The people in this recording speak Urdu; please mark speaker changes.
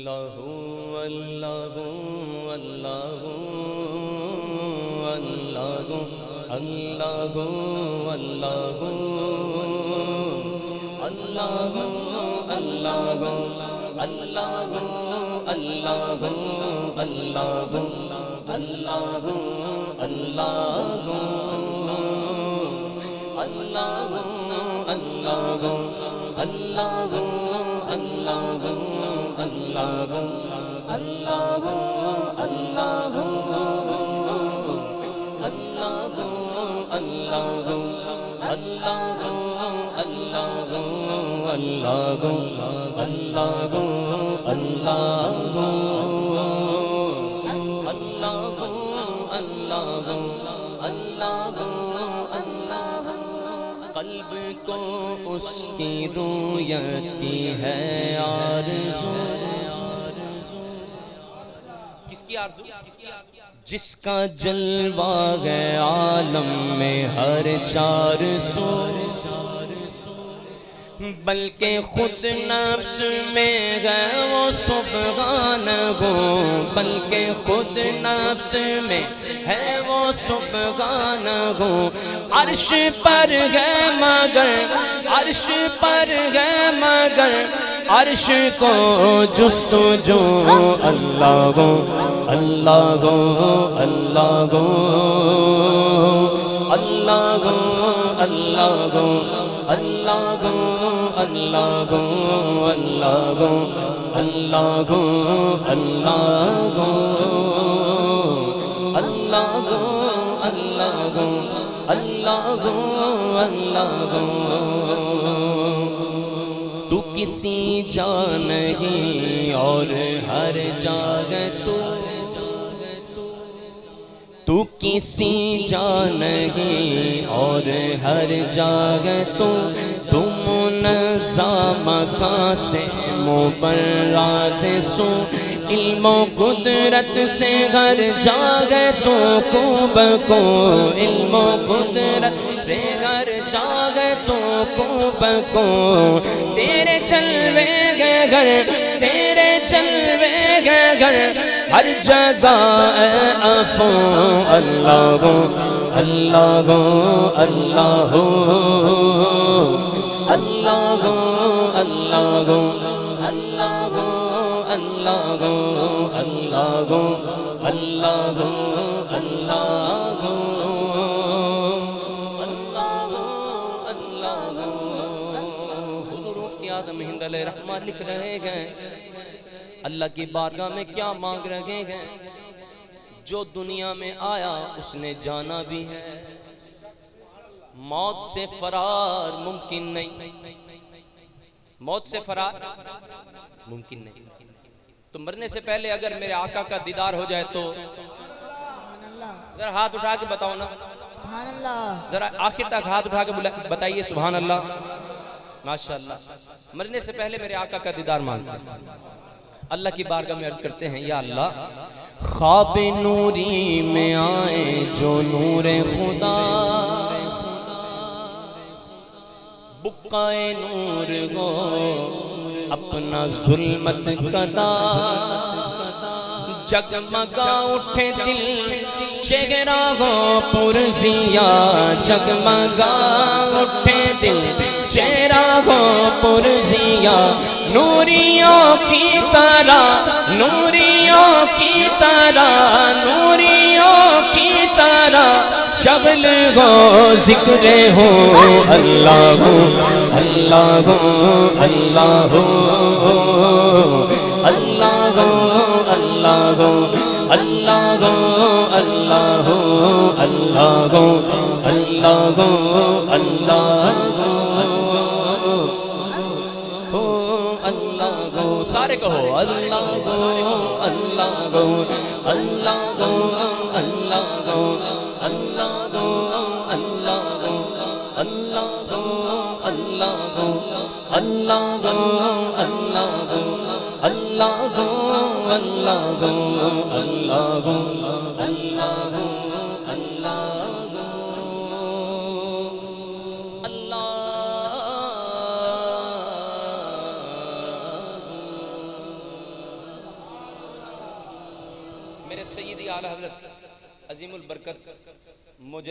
Speaker 1: اللہ اللہ اللہ اللہ اللہ اللہ اللہ اللہ اللہ اللہ اللہ اللہ قلب کو اس کی رویت کی ہے آرزو. کس کی آرزو؟ جس کا جلوہ ہے عالم میں ہر چار سو، بلکہ خود نفس میں ہے وہ سبحانہ ہو، بلکہ خود نفس میں ہے وہ سبحانہ ہو. عرش پر ہے مگر عرش پر ہے مگر عرش کو جستجو اللہ گو اللہ گو اللہ گو اللہ گو اللہ گو اللہ گو اللہ گو اللہ گو اللہ گو اللہ گو اللہ گو اللہ گو اللہ گو اللہ گو. تو کسی جا نہیں اور ہر جگہ تو کسی جا نہیں اور ہر جگہ تو منظم مکان سے مبرز سو، علم و قدرت سے ہر جگہ تو کو بکو، علم و قدرت سے ہر جگہ تو کو بکو. تیرے چلوے گئے گھر تیرے چلوے گئے گھر ہر جگہ افو اللہ گو اللہ گو اللہ گو اللہ گو اللہ گو اللہ گو اللہ گو اللہ گو اللہ گو اللہ گو اللہ گو. حضور مفتی اعظم ہند علیہ رحمہ لکھ رہے گئے اللہ کی بارگاہ میں کیا مانگ رہے ہیں. جو دنیا میں آیا اس نے جانا بھی ہے، موت سے فرار ممکن نہیں، موت سے فرار ممکن نہیں. تو مرنے سے پہلے اگر میرے آقا کا دیدار ہو جائے تو ذرا ہاتھ اٹھا کے بتاؤ نا
Speaker 2: سبحان اللہ،
Speaker 1: ذرا آخر تک ہاتھ اٹھا کے بتائیے سبحان اللہ. ماشاءاللہ. مرنے سے پہلے میرے آقا کا دیدار مانگتے ہیں. اللہ کی بارگاہ میں عرض کرتے ہیں یا اللہ خواب نوری میں آئے جو نور خدا، بقائے نور ہو اپنا ظلمت کدا، جگمگا اٹھے دل چہرہ ہو پرزیا، جگمگا اٹھے دل چہرہ ہو پرزیا، نوریوں کی طرح نوریوں کی طرح نوریوں کی طرح شغل ہو ذکر ہو اللہ ہو اللہ ہو اللہ ہو اللہ ہو اللہ ہو اللہ ہو اللہ ہو اللہ ہو اللہ ہو اللہ ہو. سارے کہو اللہ گو اللہ گو اللہ گو اللہ گو اللہ گو اللہ گو اللہ گو اللہ گو اللہ گو اللہ گو اللہ گو اللہ گو اللہ گو اللہ گو میرے سیدی اعلی حضرت عظیم البرکت مجھے